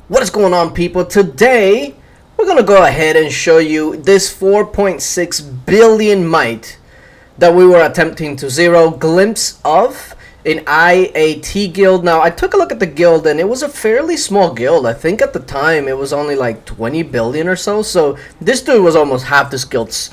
What is going on, people? Today we're gonna go ahead and show you this 4.6 billion might that we were attempting to zero glimpse of in IAT guild. Now I took a look at the guild and it was a fairly small guild. I think at the time it was only like 20 billion or so. So this dude was almost half this guild's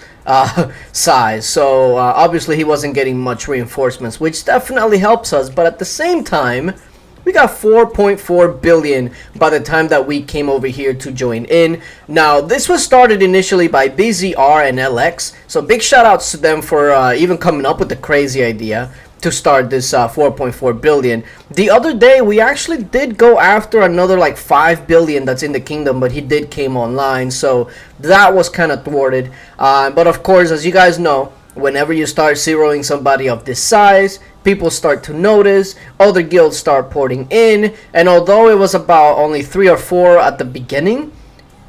size. So obviously he wasn't getting much reinforcements, which definitely helps us. But at the same time, we got 4.4 billion by the time that we came over here to join in. Now, this was started initially by BZR and LX. So big shout outs to them for even coming up with the crazy idea to start this 4.4 billion. The other day, we actually did go after another like 5 billion that's in the kingdom, but he did came online. So that was kind of thwarted. But of course, as you guys know, whenever you start zeroing somebody of this size, people start to notice, other guilds start porting in, and although it was about only 3 or 4 at the beginning,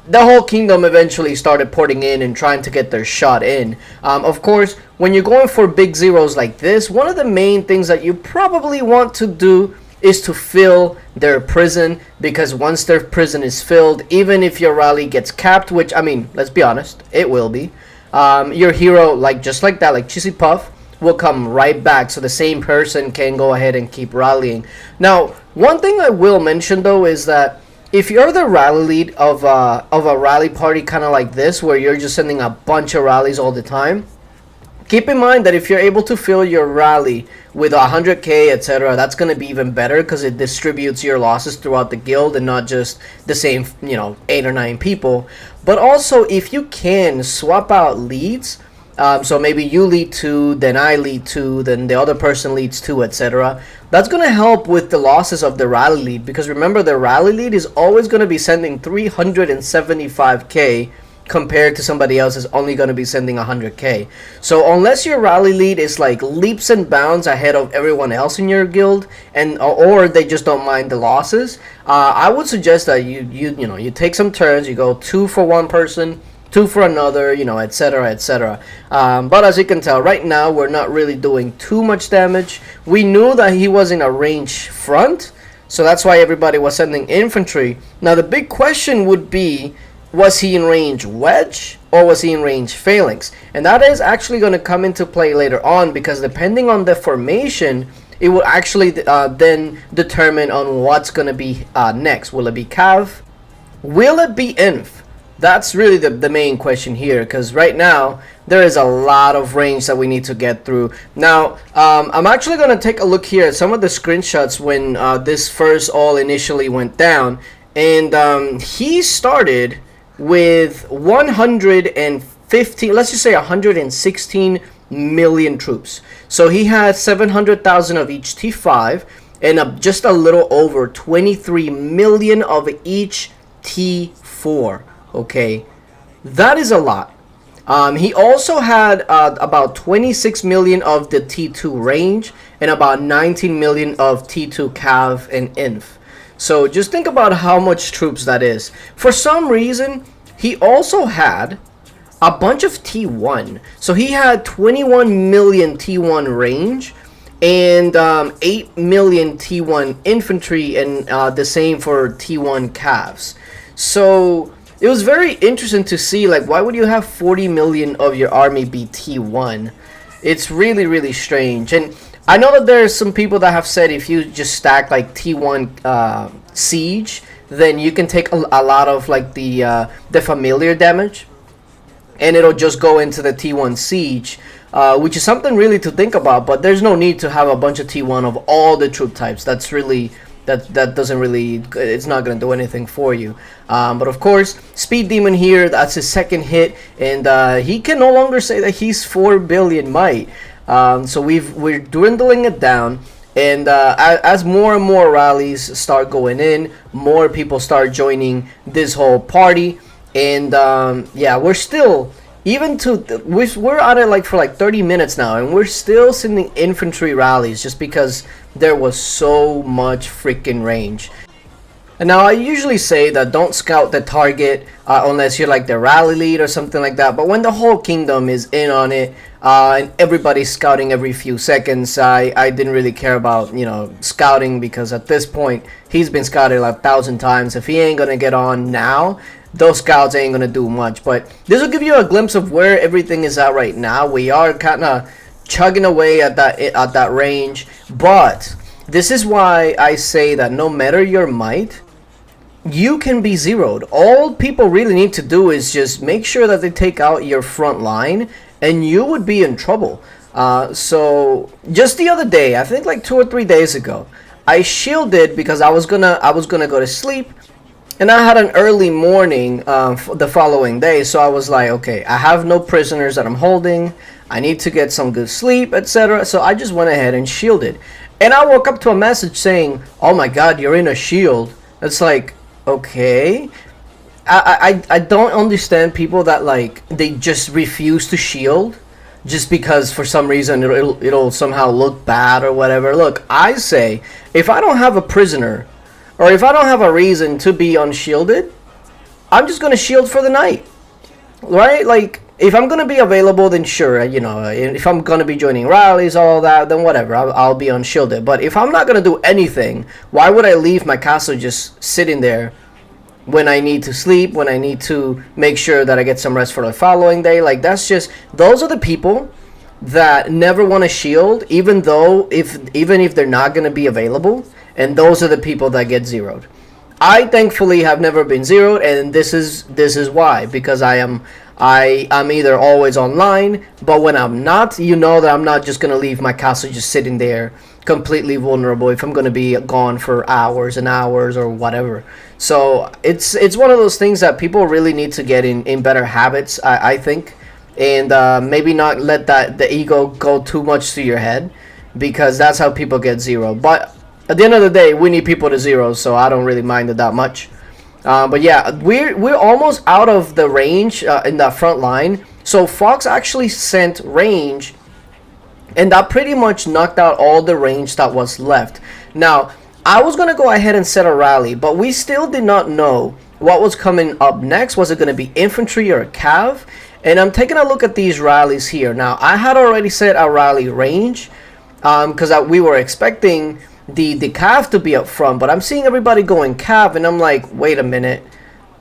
the whole kingdom eventually started porting in and trying to get their shot in. Of course, when you're going for big zeros like this, one of the main things that you probably want to do is to fill their prison, because once their prison is filled, even if your rally gets capped, which, I mean, let's be honest, it will be, your hero, like just like that, like Cheesy Puff, will come right back, so the same person can go ahead and keep rallying. Now, one thing I will mention though is that if you're the rally lead of a rally party kind of like this, where you're just sending a bunch of rallies all the time, keep in mind that if you're able to fill your rally with 100k, etc., that's going to be even better, because it distributes your losses throughout the guild and not just the same, 8 or 9 people. But also, if you can swap out leads, so maybe you lead 2, then I lead 2, then the other person leads 2, etc. That's going to help with the losses of the rally lead, because remember, the rally lead is always going to be sending 375k compared to somebody else is only going to be sending 100k. So unless your rally lead is like leaps and bounds ahead of everyone else in your guild, and or they just don't mind the losses, I would suggest that you take some turns. You go 2 for one person, 2 for another, etc., etc. But as you can tell, right now we're not really doing too much damage. We knew that he was in a range front, so that's why everybody was sending infantry. Now the big question would be, was he in range wedge or was he in range phalanx? And that is actually going to come into play later on, because depending on the formation, it will actually then determine on what's going to be next. Will it be cav? Will it be inf? That's really the main question here, because right now there is a lot of range that we need to get through. Now, I'm actually going to take a look here at some of the screenshots when this first all initially went down, and he started with 115, let's just say 116 million troops. So he had 700,000 of each T5 and just a little over 23 million of each T4. Okay, that is a lot. He also had about 26 million of the T2 range and about 19 million of T2 cav and inf. So just think about how much troops that is. For some reason, he also had a bunch of T1. So he had 21 million T1 range and 8 million T1 infantry, and the same for T1 cavs. So it was very interesting to see, like, why would you have 40 million of your army be T1? It's really, really strange. And I know that there's some people that have said if you just stack like T1 siege, then you can take a lot of like the familiar damage, and it'll just go into the T1 siege, which is something really to think about. But there's no need to have a bunch of T1 of all the troop types. That's really that doesn't really, it's not going to do anything for you. But of course, Speed Demon here, that's his second hit, and he can no longer say that he's 4 billion might. So we're dwindling it down, and as more and more rallies start going in, more people start joining this whole party, and yeah, we're still, we're at it like for like 30 minutes now, and we're still sending infantry rallies just because there was so much freaking range. And now I usually say that don't scout the target unless you're like the rally lead or something like that. But when the whole kingdom is in on it and everybody's scouting every few seconds, I didn't really care about, you know, scouting, because at this point he's been scouted like 1,000 times. If he ain't gonna get on now, those scouts ain't gonna do much. But this will give you a glimpse of where everything is at right now. We are kind of chugging away at that range, but this is why I say that no matter your might, you can be zeroed. All people really need to do is just make sure that they take out your front line, and you would be in trouble. So just the other day, I think like 2 or 3 days ago, I shielded because I was gonna go to sleep, and I had an early morning the following day. So I was like, okay, I have no prisoners that I'm holding. I need to get some good sleep, etc. So I just went ahead and shielded, and I woke up to a message saying, "Oh my God, you're in a shield." It's like, okay, I don't understand people that like they just refuse to shield just because for some reason it'll somehow look bad or whatever. Look, I say if I don't have a prisoner or if I don't have a reason to be unshielded, I'm just gonna shield for the night, right? Like if I'm gonna be available, then sure, you know, if I'm gonna be joining rallies, all that, then whatever, I'll be unshielded. But if I'm not gonna do anything, why would I leave my castle just sitting there when I need to sleep, when I need to make sure that I get some rest for the following day? Like that's just, those are the people that never want to shield, even if they're not gonna be available, and those are the people that get zeroed. I thankfully have never been zeroed, and this is why, because I'm either always online, but when I'm not, you know that I'm not just gonna leave my castle just sitting there completely vulnerable if I'm gonna be gone for hours and hours or whatever. So it's one of those things that people really need to get in better habits, I think, and maybe not let the ego go too much to your head, because that's how people get zero. But at the end of the day, we need people to zero, so I don't really mind it that much. But yeah, we're almost out of the range in that front line. So Fox actually sent range, and that pretty much knocked out all the range that was left. Now, I was gonna go ahead and set a rally, but we still did not know what was coming up next. Was it gonna be infantry or a cav? And I'm taking a look at these rallies here. Now, I had already set a rally range because we were expecting the cav to be up front, but I'm seeing everybody going cav, and I'm like, wait a minute,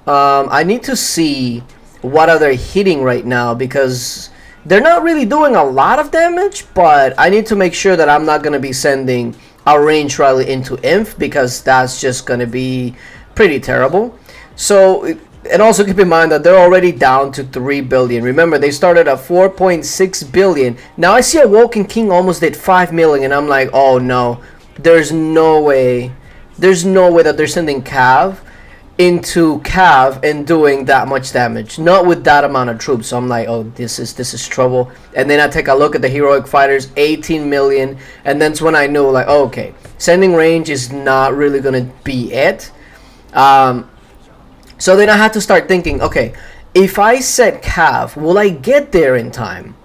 I need to see what are they hitting right now, because they're not really doing a lot of damage, but I need to make sure that I'm not going to be sending a range rally into inf, because that's just going to be pretty terrible. So, and also keep in mind that they're already down to 3 billion. Remember, they started at 4.6 billion. Now I see a Woken King almost did 5 million, and I'm like, oh no, there's no way that they're sending cav into cav and doing that much damage, not with that amount of troops. So I'm like, oh, this is trouble. And then I take a look at the heroic fighters, 18 million, and that's when I knew, like, oh, okay, sending range is not really gonna be it. So then I had to start thinking, okay, if I set cav, will I get there in time?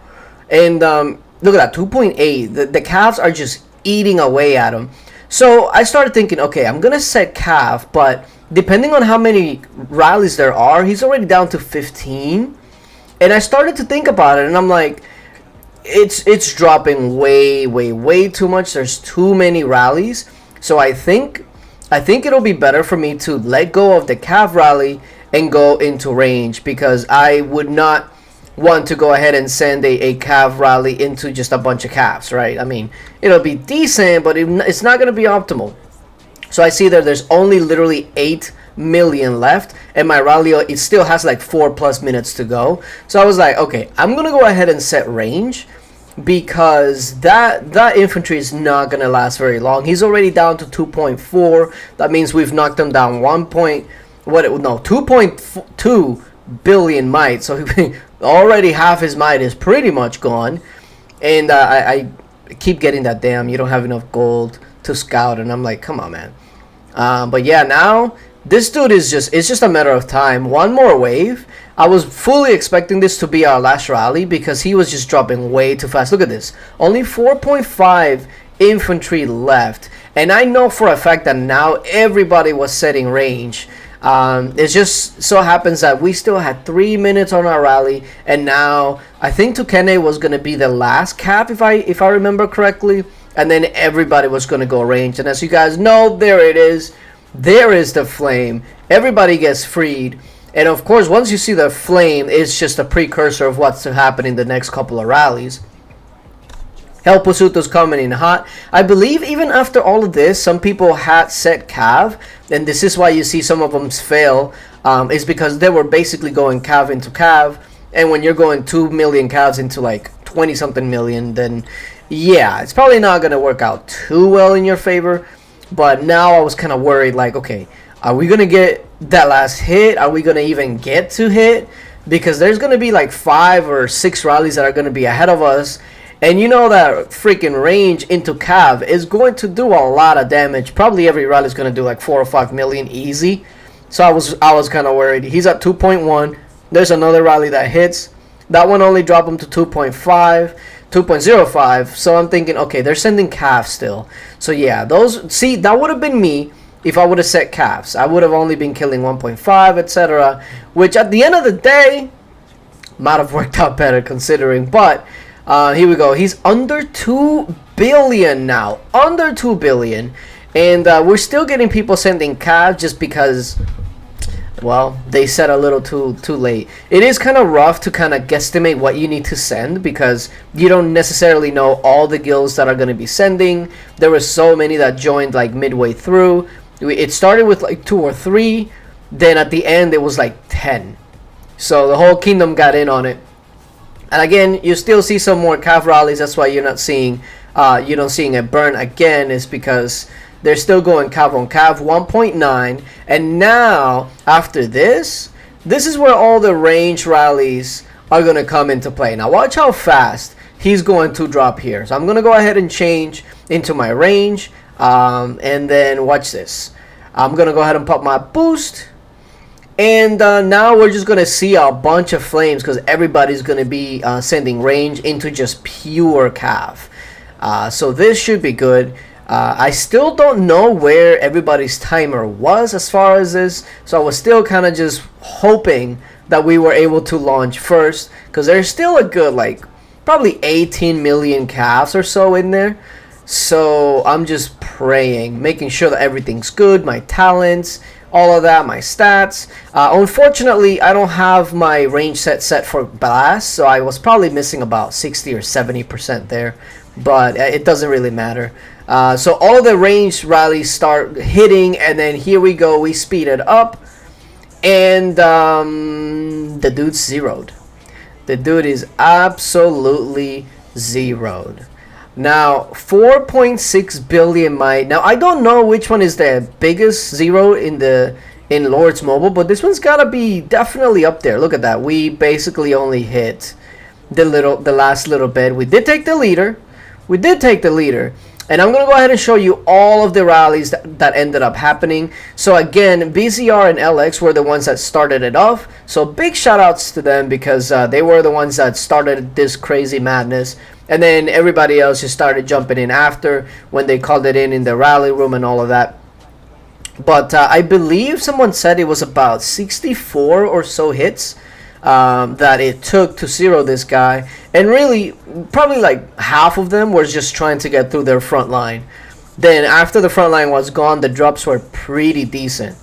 And look at that, 2.8. The calves are just eating away at him. So I started thinking, okay, I'm gonna set cav, but depending on how many rallies there are, he's already down to 15. And I started to think about it, and I'm like, it's dropping way too much. There's too many rallies. So I think it'll be better for me to let go of the cav rally and go into range, because I would not want to go ahead and send a cav rally into just a bunch of calves, right? I mean, it'll be decent, but it's not going to be optimal. So I see that there's only literally 8 million left, and my rally, it still has like 4+ minutes to go. So I was like, okay, I'm going to go ahead and set range, because that infantry is not going to last very long. He's already down to 2.4. That means we've knocked him down 2.2 billion might. So already half his might is pretty much gone. And I keep getting that, damn, you don't have enough gold to scout. And I'm like, come on, man. But yeah, now this dude is it's just a matter of time. One more wave. I was fully expecting this to be our last rally, because he was just dropping way too fast. Look at this. Only 4.5 infantry left. And I know for a fact that now everybody was setting range. It just so happens that we still had 3 minutes on our rally, and now I think Tukene was gonna be the last cap if I remember correctly, and then everybody was gonna go range. And as you guys know, there it is. There is the flame. Everybody gets freed. And of course, once you see the flame, it's just a precursor of what's to happen in the next couple of rallies. El Posuto's coming in hot. I believe even after all of this, some people had set Cav, and this is why you see some of them fail, is because they were basically going Cav into Cav, and when you're going 2 million Cavs into like 20 something million, then yeah, it's probably not going to work out too well in your favor. But now I was kind of worried, like, okay, are we going to get that last hit? Are we going to even get to hit? Because there's going to be like 5 or 6 rallies that are going to be ahead of us. And you know that freaking range into Cav is going to do a lot of damage. Probably every rally is going to do like 4 or 5 million easy. So I was kind of worried. He's at 2.1. There's another rally that hits. That one only dropped him to 2.5. 2.05. So I'm thinking, okay, they're sending Cav still. So yeah, those, see, that would have been me if I would have set Cavs. I would have only been killing 1.5, etc. Which at the end of the day might have worked out better considering. But here we go. He's under 2 billion now. Under 2 billion. And we're still getting people sending Cav just because, well, they said a little too late. It is kind of rough to kind of guesstimate what you need to send because you don't necessarily know all the guilds that are going to be sending. There were so many that joined like midway through. It started with like 2 or 3. Then at the end it was like 10. So the whole kingdom got in on it. And again, you still see some more Cav rallies. That's why you're not seeing seeing it burn again, is because they're still going Cav on Cav 1.9. And now after this is where all the range rallies are going to come into play. Now watch how fast he's going to drop here. So I'm going to go ahead and change into my range, and then watch this. I'm going to go ahead and pop my boost. And now we're just going to see a bunch of flames because everybody's going to be sending range into just pure Cav. So this should be good. I still don't know where everybody's timer was as far as this. So I was still kind of just hoping that we were able to launch first. Because there's still a good like probably 18 million Cavs or so in there. So I'm just praying, making sure that everything's good. My talents, all of that, my stats. Unfortunately, I don't have my range set for blast, so I was probably missing about 60 or 70% there, but it doesn't really matter. So all of the range rallies start hitting, and then here we go, we speed it up, and the dude's zeroed. The dude is absolutely zeroed. Now 4.6 billion might. Now I don't know which one is the biggest zero in Lords Mobile, but this one's gotta be definitely up there. Look at that. We basically only hit the last little bit. We did take the leader. And I'm gonna go ahead and show you all of the rallies that ended up happening. So again, BZR and LX were the ones that started it off. So big shout outs to them because they were the ones that started this crazy madness. And then everybody else just started jumping in after when they called it in the rally room and all of that. But I believe someone said it was about 64 or so hits that it took to zero this guy. And really, probably like half of them were just trying to get through their front line. Then after the front line was gone, the drops were pretty decent.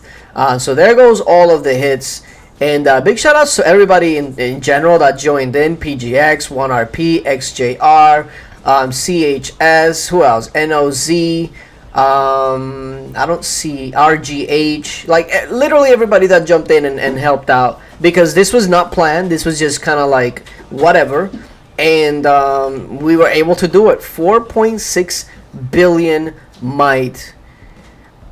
So there goes all of the hits. And big shout outs to everybody in general that joined in. PGX, 1RP, XJR, CHS, who else? NOZ, I don't see RGH. Like literally everybody that jumped in and helped out. Because this was not planned. This was just kind of like whatever. And we were able to do it. 4.6 billion might.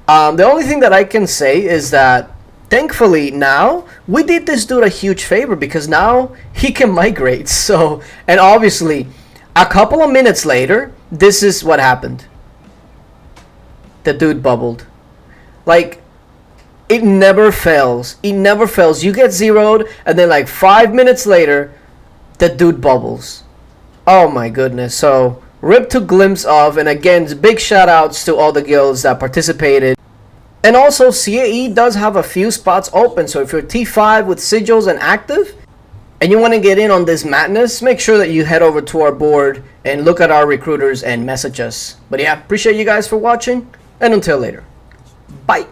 The only thing that I can say is that thankfully now we did this dude a huge favor because now he can migrate. So, and obviously a couple of minutes later, this is what happened. The dude bubbled. Like, it never fails. It never fails. You get zeroed and then like 5 minutes later, the dude bubbles. Oh my goodness. So Rip to glimpse of, and again, big shout outs to all the guilds that participated. And also, CAE does have a few spots open, so if you're T5 with sigils and active, and you want to get in on this madness, make sure that you head over to our board and look at our recruiters and message us. But yeah, appreciate you guys for watching, and until later. Bye!